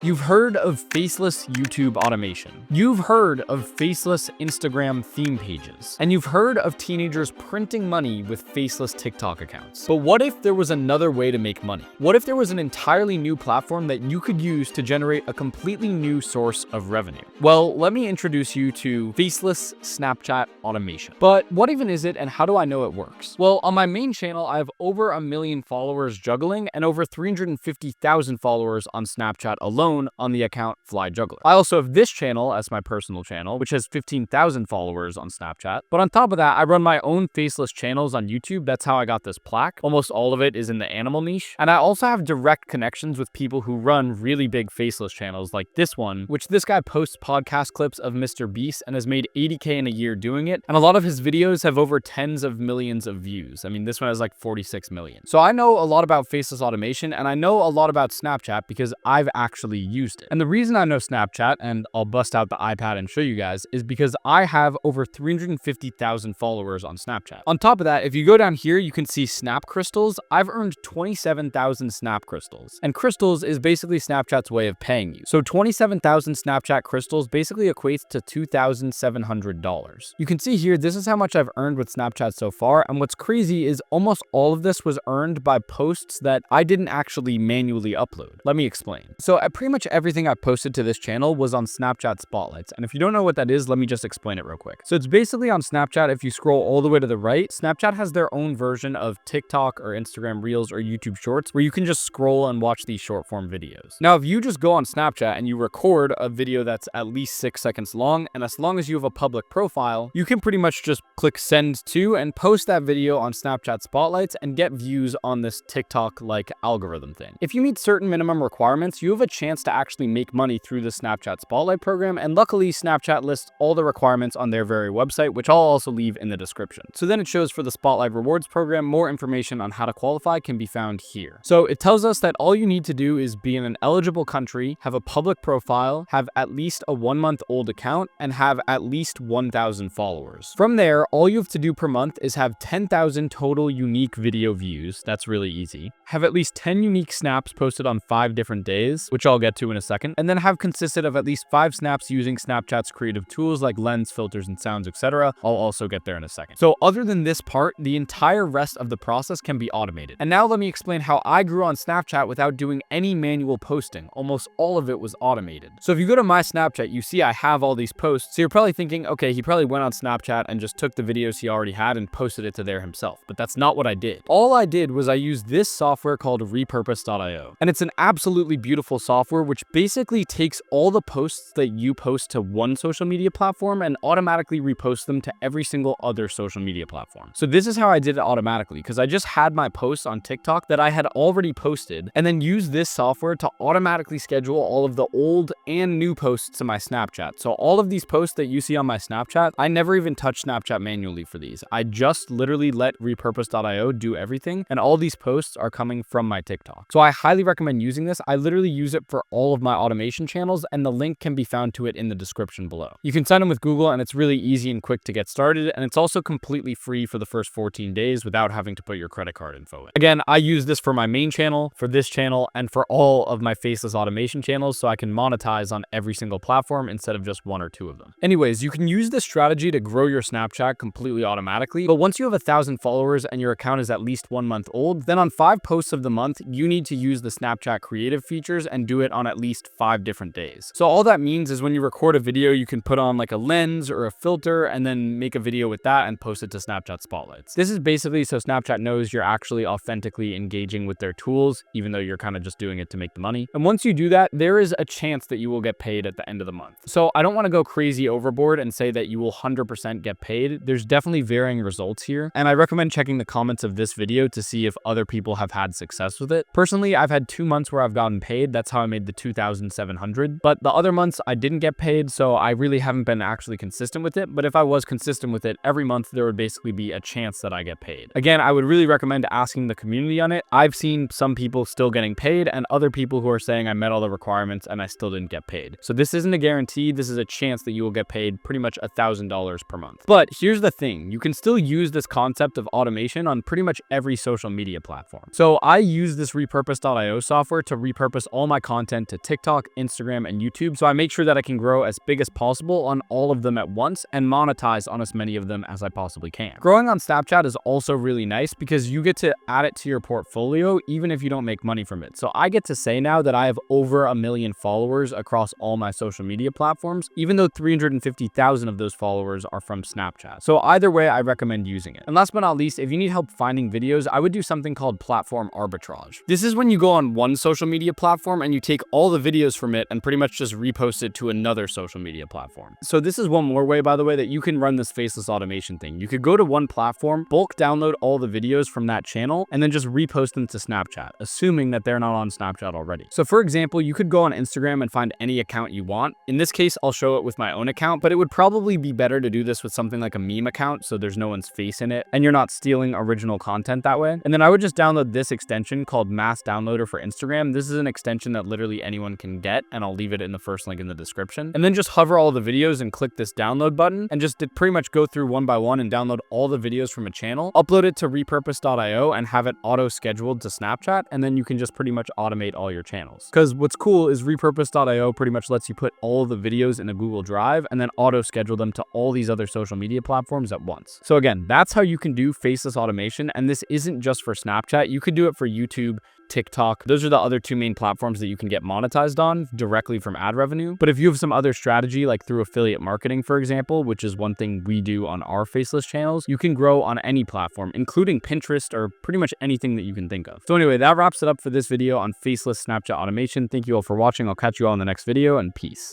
You've heard of faceless YouTube automation. You've heard of faceless Instagram theme pages. And you've heard of teenagers printing money with faceless TikTok accounts. But what if there was another way to make money? What if there was an entirely new platform that you could use to generate a completely new source of revenue? Well, let me introduce you to faceless Snapchat automation. But what even is it and how do I know it works? Well, on my main channel, I have over 1 million followers juggling and over 350,000 followers on Snapchat alone on the account Fly Juggler. I also have this channel as my personal channel, which has 15,000 followers on Snapchat. But on top of that, I run my own faceless channels on YouTube. That's how I got this plaque. Almost all of it is in the animal niche. And I also have direct connections with people who run really big faceless channels like this one, which this guy posts podcast clips of Mr. Beast and has made 80K in a year doing it. And a lot of his videos have over tens of millions of views. I mean, this one has like 46 million. So I know a lot about faceless automation and I know a lot about Snapchat because I've actually used it. And the reason I know Snapchat, and I'll bust out the iPad and show you guys, is because I have over 350,000 followers on Snapchat. On top of that, if you go down here, you can see Snap Crystals. I've earned 27,000 Snap Crystals. And Crystals is basically Snapchat's way of paying you. So 27,000 Snapchat Crystals basically equates to $2,700. You can see here, this is how much I've earned with Snapchat so far. And what's crazy is almost all of this was earned by posts that I didn't actually manually upload. Let me explain. So pretty much everything I posted to this channel was on Snapchat Spotlights. And if you don't know what that is, let me just explain it real quick. So it's basically on Snapchat, if you scroll all the way to the right, Snapchat has their own version of TikTok or Instagram Reels or YouTube Shorts where you can just scroll and watch these short form videos. Now, if you just go on Snapchat and you record a video that's at least 6 seconds long, and as long as you have a public profile, you can pretty much just click send to and post that video on Snapchat Spotlights and get views on this TikTok-like algorithm thing. If you meet certain minimum requirements, you have a chance to actually make money through the Snapchat Spotlight program, and luckily Snapchat lists all the requirements on their very website, which I'll also leave in the description. So then it shows for the Spotlight Rewards program, more information on how to qualify can be found here. So it tells us that all you need to do is be in an eligible country, have a public profile, have at least a 1-month-old account, and have at least 1,000 followers. From there, all you have to do per month is have 10,000 total unique video views. That's really easy. Have at least 10 unique snaps posted on 5 different days, which I'll get to in a second, and then have consisted of at least 5 snaps using Snapchat's creative tools like lens, filters, and sounds, etc. I'll also get there in a second. So other than this part, the entire rest of the process can be automated. And now let me explain how I grew on Snapchat without doing any manual posting. Almost all of it was automated. So if you go to my Snapchat, you see I have all these posts. So you're probably thinking, okay, he probably went on Snapchat and just took the videos he already had and posted it to there himself. But that's not what I did. All I did was I used this software called Repurpose.io. And it's an absolutely beautiful software which basically takes all the posts that you post to one social media platform and automatically reposts them to every single other social media platform. So this is how I did it automatically, because I just had my posts on TikTok that I had already posted and then used this software to automatically schedule all of the old and new posts to my Snapchat. So all of these posts that you see on my Snapchat, I never even touched Snapchat manually for these. I just literally let Repurpose.io do everything, and all these posts are coming from my TikTok. So I highly recommend using this. I literally use it for all of my automation channels, and the link can be found to it in the description below. You can sign in with Google, and it's really easy and quick to get started, and it's also completely free for the first 14 days without having to put your credit card info in. Again, I use this for my main channel, for this channel, and for all of my faceless automation channels, so I can monetize on every single platform instead of just 1 or 2 of them. Anyways, you can use this strategy to grow your Snapchat completely automatically, but once you have 1,000 followers and your account is at least 1 month old, then on 5 posts of the month, you need to use the Snapchat creative features and do it on at least 5 different days. So all that means is when you record a video, you can put on like a lens or a filter and then make a video with that and post it to Snapchat Spotlights. This is basically so Snapchat knows you're actually authentically engaging with their tools, even though you're kind of just doing it to make the money. And once you do that, there is a chance that you will get paid at the end of the month. So I don't want to go crazy overboard and say that you will 100% get paid. There's definitely varying results here. And I recommend checking the comments of this video to see if other people have had success with it. Personally, I've had 2 months where I've gotten paid. That's how I made the 2,700. But the other months I didn't get paid, so I really haven't been actually consistent with it. But if I was consistent with it every month, there would basically be a chance that I get paid. Again, I would really recommend asking the community on it. I've seen some people still getting paid and other people who are saying I met all the requirements and I still didn't get paid. So this isn't a guarantee. This is a chance that you will get paid pretty much $1,000 per month. But here's the thing. You can still use this concept of automation on pretty much every social media platform. So I use this Repurpose.io software to repurpose all my content content to TikTok, Instagram, and YouTube, so I make sure that I can grow as big as possible on all of them at once and monetize on as many of them as I possibly can. Growing on Snapchat is also really nice because you get to add it to your portfolio even if you don't make money from it. So I get to say now that I have over 1 million followers across all my social media platforms, even though 350,000 of those followers are from Snapchat. So either way, I recommend using it. And last but not least, if you need help finding videos, I would do something called platform arbitrage. This is when you go on one social media platform and you take all the videos from it and pretty much just repost it to another social media platform. So this is one more way, by the way, that you can run this faceless automation thing. You could go to one platform, bulk download all the videos from that channel, and then just repost them to Snapchat, assuming that they're not on Snapchat already. So for example, you could go on Instagram and find any account you want. In this case, I'll show it with my own account, but it would probably be better to do this with something like a meme account so there's no one's face in it and you're not stealing original content that way. And then I would just download this extension called Mass Downloader for Instagram. This is an extension that literally anyone can get, and I'll leave it in the first link in the description. And then just hover all the videos and click this download button and just pretty much go through one by one and download all the videos from a channel, upload it to repurpose.io and have it auto scheduled to Snapchat, and then you can just pretty much automate all your channels. Because what's cool is repurpose.io pretty much lets you put all of the videos in a Google Drive and then auto schedule them to all these other social media platforms at once. So again, that's how you can do faceless automation, and this isn't just for Snapchat. You could do it for YouTube, TikTok. Those are the other two main platforms that you can get monetized on directly from ad revenue. But if you have some other strategy, like through affiliate marketing, for example, which is one thing we do on our faceless channels, you can grow on any platform, including Pinterest or pretty much anything that you can think of. So anyway, that wraps it up for this video on faceless Snapchat automation. Thank you all for watching. I'll catch you all in the next video, and peace.